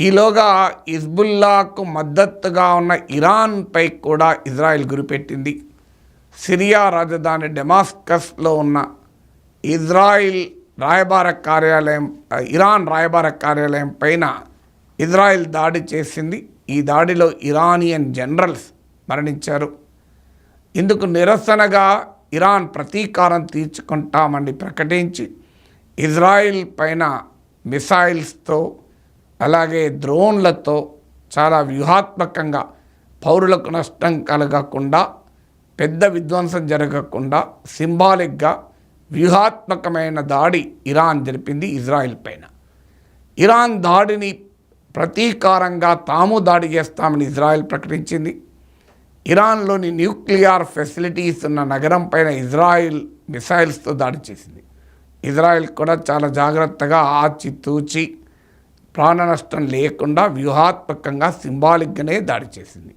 ఈలోగా హిజ్బుల్లాకు మద్దతుగా ఉన్న ఇరాన్పై కూడా ఇజ్రాయెల్ గురిపెట్టింది. సిరియా రాజధాని డెమాస్కస్లో ఉన్న ఇరాన్ రాయబార కార్యాలయం పైన ఇజ్రాయెల్ దాడి చేసింది. ఈ దాడిలో ఇరానియన్ జనరల్స్ మరణించారు. ఇందుకు నిరసనగా ఇరాన్ ప్రతీకారం తీర్చుకుంటామని ప్రకటించి ఇజ్రాయెల్ పైన మిసైల్స్తో అలాగే డ్రోన్లతో చాలా వ్యూహాత్మకంగా పౌరులకు నష్టం కలగకుండా, పెద్ద విధ్వంసం జరగకుండా సింబాలిక్గా వ్యూహాత్మకమైన దాడి ఇరాన్ జరిపింది ఇజ్రాయెల్ పైన. ఇరాన్ దాడిని ప్రతీకారంగా తాము దాడి చేస్తామని ఇజ్రాయెల్ ప్రకటించింది. ఇరాన్లోని న్యూక్లియర్ ఫెసిలిటీస్ ఉన్న నగరం పైన ఇజ్రాయెల్ మిసైల్స్తో దాడి చేసింది. ఇజ్రాయెల్ కూడా చాలా జాగ్రత్తగా ఆచితూచి ప్రాణ నష్టం లేకుండా వ్యూహాత్మకంగా సింబాలిక్గానే దాడి చేసింది.